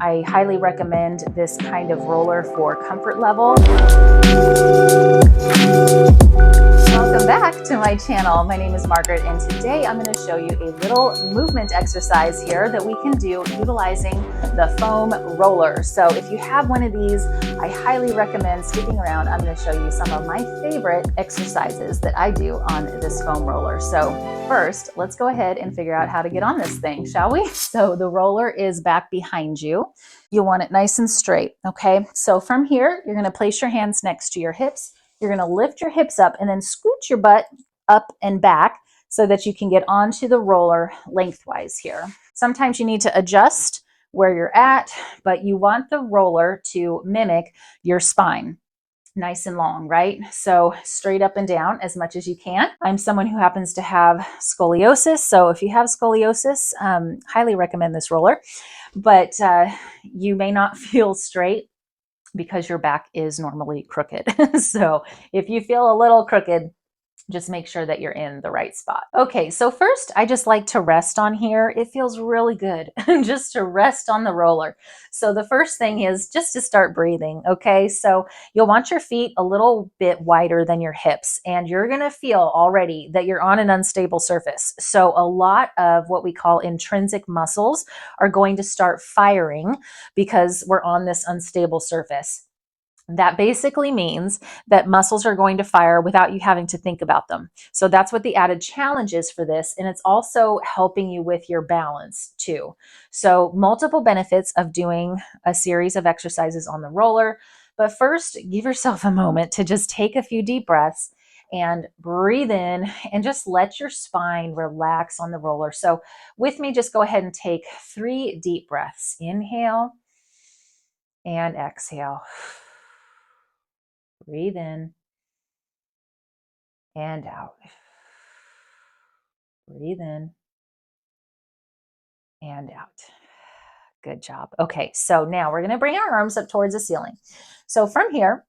I highly recommend this kind of roller for comfort level. Welcome back to my channel. My name is Margaret, and today I'm going to show you a little movement exercise here that we can do utilizing the foam roller. So if you have one of these, I highly recommend sticking around. I'm going to show you some of my favorite exercises that I do on this foam roller. So first, let's go ahead and figure out how to get on this thing, shall we? So the roller is back behind you. You'll want it nice and straight, okay? So from here, you're going to place your hands next to your hips. You're going to lift your hips up and then scoot your butt up and back so that you can get onto the roller lengthwise here. Sometimes you need to adjust where you're at, but you want the roller to mimic your spine. Nice and long, right? So straight up and down as much as you can. I'm someone who happens to have scoliosis. So if you have scoliosis, highly recommend this roller, but you may not feel straight because your back is normally crooked. So if you feel a little crooked, just make sure that you're in the right spot. Okay, so first I just like to rest on here. It feels really good just to rest on the roller. So the first thing is just to start breathing, okay? So you'll want your feet a little bit wider than your hips, and you're gonna feel already that you're on an unstable surface. So a lot of what we call intrinsic muscles are going to start firing because we're on this unstable surface. That basically means that muscles are going to fire without you having to think about them. So that's what the added challenge is for this. And it's also helping you with your balance too. So multiple benefits of doing a series of exercises on the roller. But first, give yourself a moment to just take a few deep breaths and breathe in and just let your spine relax on the roller. So with me, just go ahead and take 3 deep breaths. Inhale and exhale. Breathe in and out. Breathe in and out. Good job. Okay, so now we're going to bring our arms up towards the ceiling. So from here,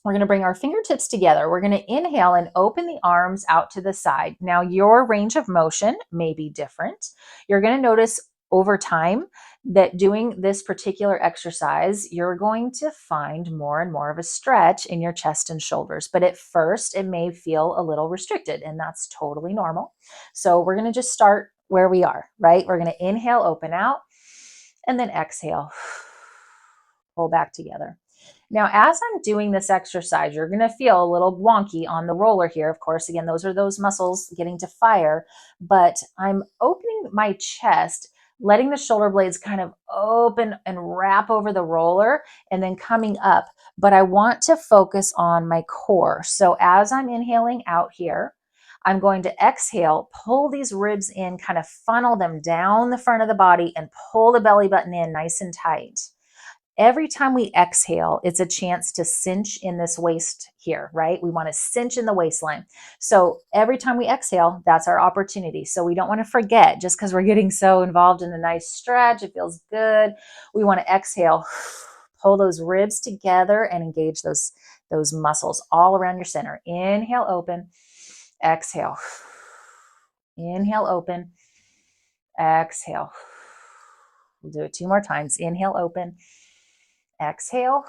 we're going to bring our fingertips together. We're going to inhale and open the arms out to the side. Now, your range of motion may be different. You're going to notice over time that doing this particular exercise, you're going to find more and more of a stretch in your chest and shoulders. But at first, it may feel a little restricted, and that's totally normal. So we're going to just start where we are, right? We're going to inhale, open out, and then exhale, pull back together. Now, as I'm doing this exercise, you're going to feel a little wonky on the roller here. Of course, again, those are those muscles getting to fire, but I'm opening my chest, letting the shoulder blades kind of open and wrap over the roller and then coming up. But I want to focus on my core. So as I'm inhaling out here, I'm going to exhale, pull these ribs in, kind of funnel them down the front of the body and pull the belly button in nice and tight. Every time we exhale, it's a chance to cinch in this waist here, right? We want to cinch in the waistline. So every time we exhale, that's our opportunity. So we don't want to forget just because we're getting so involved in a nice stretch, it feels good. We want to exhale, pull those ribs together and engage those muscles all around your center. Inhale, open, exhale. Inhale, open, exhale. We'll do it 2 more times. Inhale, open, exhale,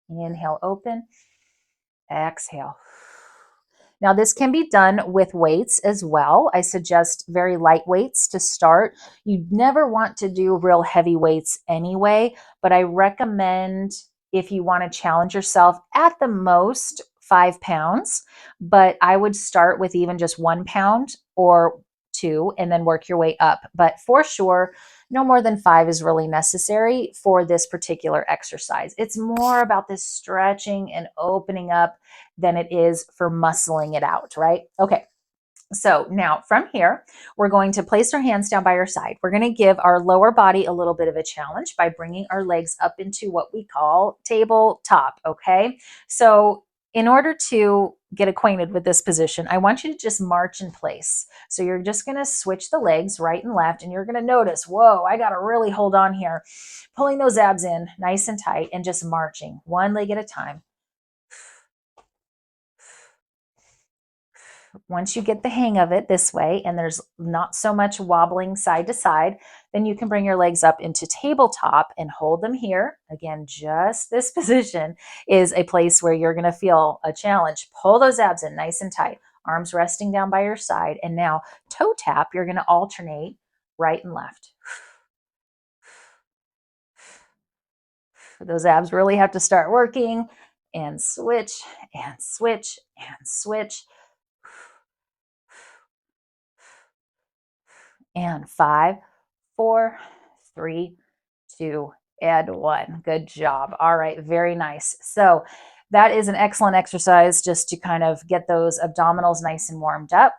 inhale, open, exhale. Now this can be done with weights as well. I suggest very light weights to start. You never want to do real heavy weights anyway, but I recommend if you want to challenge yourself at the most 5 pounds, but I would start with even just 1 pound or 2 and then work your way up. But for sure, no more than 5 is really necessary for this particular exercise. It's more about this stretching and opening up than it is for muscling it out, right? Okay. So now from here, we're going to place our hands down by our side. We're going to give our lower body a little bit of a challenge by bringing our legs up into what we call tabletop, okay? So in order to get acquainted with this position, I want you to just march in place. So you're just going to switch the legs right and left, and you're going to notice, whoa, I got to really hold on here. Pulling those abs in nice and tight and just marching one leg at a time. Once you get the hang of it this way, and there's not so much wobbling side to side, then you can bring your legs up into tabletop and hold them here. Again, just this position is a place where you're going to feel a challenge. Pull those abs in nice and tight, arms resting down by your side. And now toe tap, you're going to alternate right and left. Those abs really have to start working, and switch and switch and switch. And 5, 4, 3, 2, and 1. Good job. All right, very nice. So that is an excellent exercise just to kind of get those abdominals nice and warmed up.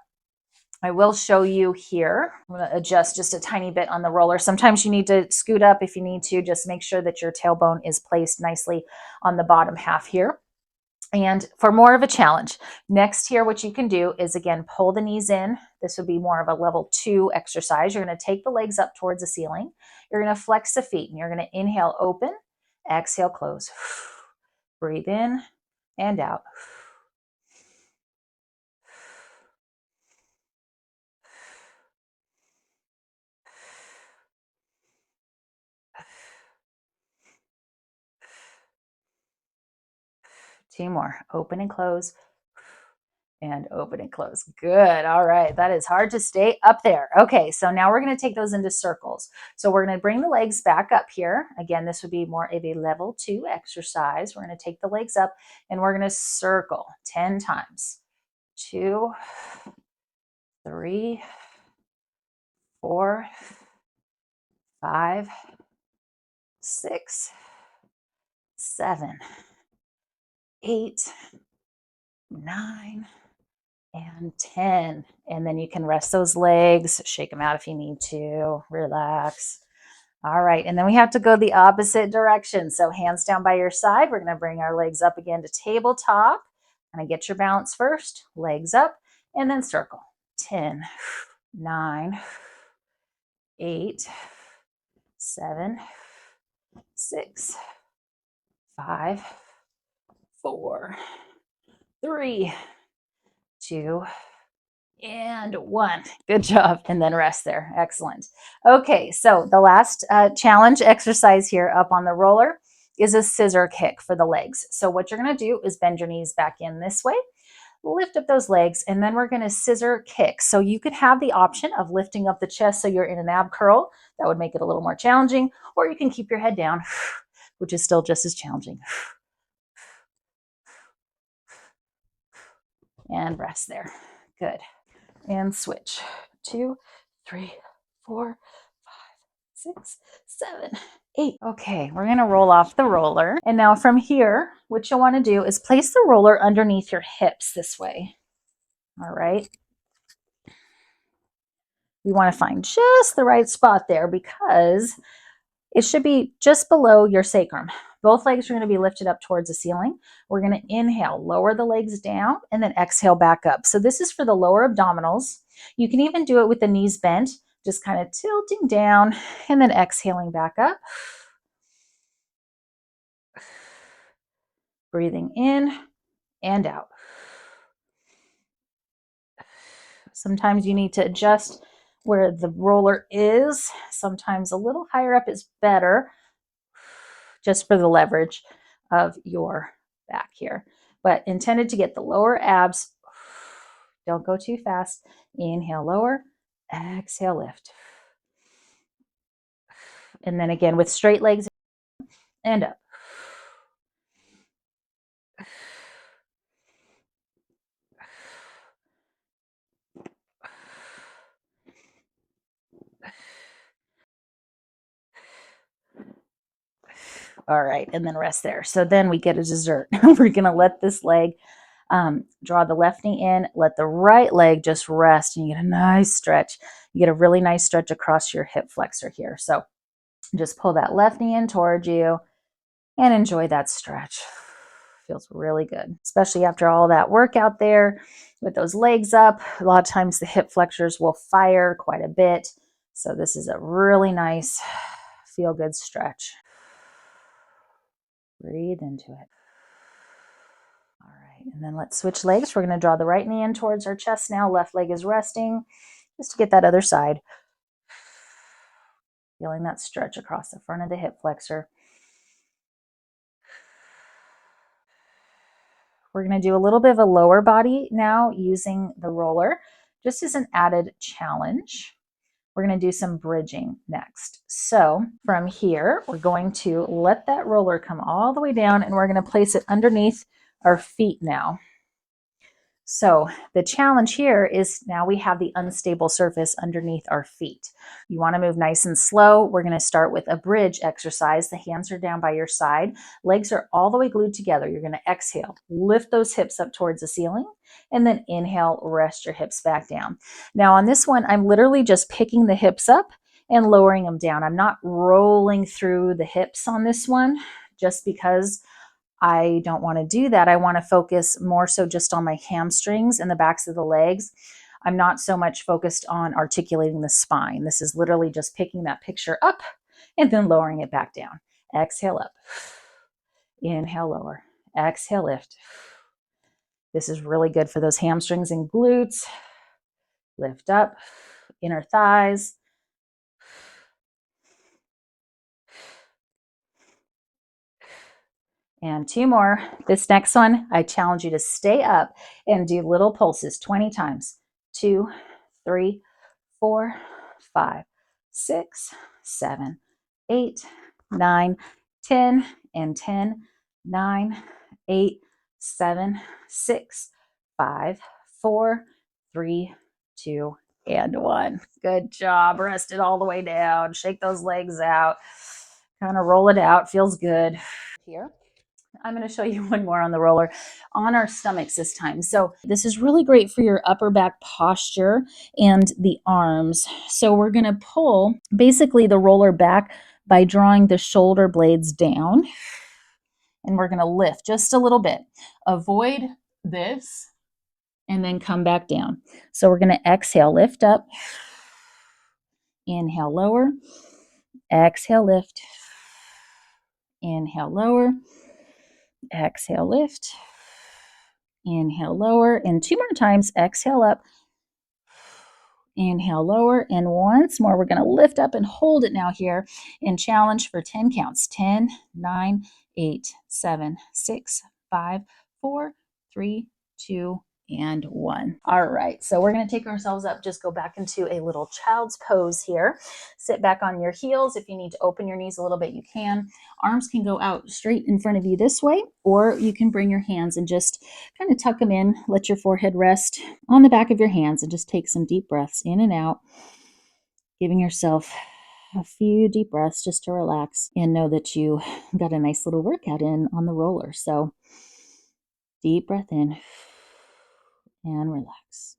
I will show you here. I'm going to adjust just a tiny bit on the roller. Sometimes you need to scoot up if you need to. Just make sure that your tailbone is placed nicely on the bottom half here. And for more of a challenge, next here, what you can do is, again, pull the knees in. This would be more of a level 2 exercise. You're going to take the legs up towards the ceiling. You're going to flex the feet, and you're going to inhale, open, exhale, close. Breathe in and out. 2 more. Open and close. And open and close. Good. All right. That is hard to stay up there. Okay. So now we're going to take those into circles. So we're going to bring the legs back up here. Again, this would be more of a level 2 exercise. We're going to take the legs up and we're going to circle 10 times. 2, 3, 4, 5, 6, 7, 8, 9, and 10. And then you can rest those legs, shake them out if you need to, relax. All right, and then we have to go the opposite direction. So hands down by your side. We're going to bring our legs up again to tabletop. Kind of get your balance first, legs up, and then circle. 10, 9, 8, 7, 6, 5, 4, 3, 2, and 1. Good job. And then rest there. Excellent. Okay, so the last challenge exercise here up on the roller is a scissor kick for the legs. So what you're going to do is bend your knees back in this way, lift up those legs, and then we're going to scissor kick. So you could have the option of lifting up the chest so you're in an ab curl. That would make it a little more challenging. Or you can keep your head down, which is still just as challenging. And rest there. Good. And switch. 2, 3, 4, 5, 6, 7, 8. Okay, we're going to roll off the roller. And now from here, what you'll want to do is place the roller underneath your hips this way. All right. We want to find just the right spot there because it should be just below your sacrum. Both legs are going to be lifted up towards the ceiling. We're going to inhale, lower the legs down, and then exhale back up. So this is for the lower abdominals. You can even do it with the knees bent, just kind of tilting down and then exhaling back up. Breathing in and out. Sometimes you need to adjust where the roller is. Sometimes a little higher up is better, just for the leverage of your back here. But intended to get the lower abs. Don't go too fast. Inhale, lower. Exhale, lift. And then again with straight legs and up. All right, and then rest there. So then we get a dessert. We're going to let this leg draw the left knee in, let the right leg just rest, and you get a nice stretch. You get a really nice stretch across your hip flexor here. So just pull that left knee in towards you and enjoy that stretch. Feels really good, especially after all that work out there with those legs up. A lot of times the hip flexors will fire quite a bit. So this is a really nice feel good stretch. Breathe into it. All right, and then let's switch legs. We're going to draw the right knee in towards our chest now. Left leg is resting just to get that other side. Feeling that stretch across the front of the hip flexor. We're going to do a little bit of a lower body now using the roller, just as an added challenge. We're going to do some bridging next. So from here, we're going to let that roller come all the way down, and we're going to place it underneath our feet now. So the challenge here is now we have the unstable surface underneath our feet. You want to move nice and slow. We're going to start with a bridge exercise. The hands are down by your side. Legs are all the way glued together. You're going to exhale, lift those hips up towards the ceiling, and then inhale, rest your hips back down. Now on this one, I'm literally just picking the hips up and lowering them down. I'm not rolling through the hips on this one just because I don't want to do that. I want to focus more so just on my hamstrings and the backs of the legs. I'm not so much focused on articulating the spine. This is literally just picking that picture up and then lowering it back down. Exhale up. Inhale, lower. Exhale, lift. This is really good for those hamstrings and glutes. Lift up, inner thighs. And 2 more. This next one, I challenge you to stay up and do little pulses 20 times. 2, 3, 4, 5, 6, 7, 8, 9, 10, and 10, 9, 8, 7, 6, 5, 4, 3, 2, and 1. Good job. Rest it all the way down. Shake those legs out. Kind of roll it out. Feels good. Here. I'm going to show you one more on the roller on our stomachs this time. So this is really great for your upper back posture and the arms. So we're going to pull basically the roller back by drawing the shoulder blades down. And we're going to lift just a little bit. Avoid this and then come back down. So we're going to exhale, lift up. Inhale, lower. Exhale, lift. Inhale, lower. Exhale, lift. Inhale, lower, and 2 more times. Exhale up. Inhale, lower, and once more. We're going to lift up and hold it now here and challenge for 10 counts. 10, 9, 8, 7, 6, 5, 4, 3, 2, and 1. All right, so we're going to take ourselves up. Just go back into a little child's pose here. Sit back on your heels. If you need to open your knees a little bit, you can. Arms can go out straight in front of you this way, or you can bring your hands and just kind of tuck them in. Let your forehead rest on the back of your hands and just take some deep breaths in and out, giving yourself a few deep breaths just to relax and know that you got a nice little workout in on the roller. So deep breath in and relax.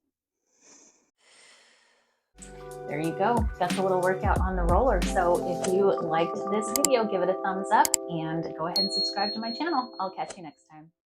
There you go. That's a little workout on the roller. So if you liked this video, give it a thumbs up and go ahead and subscribe to my channel. I'll catch you next time.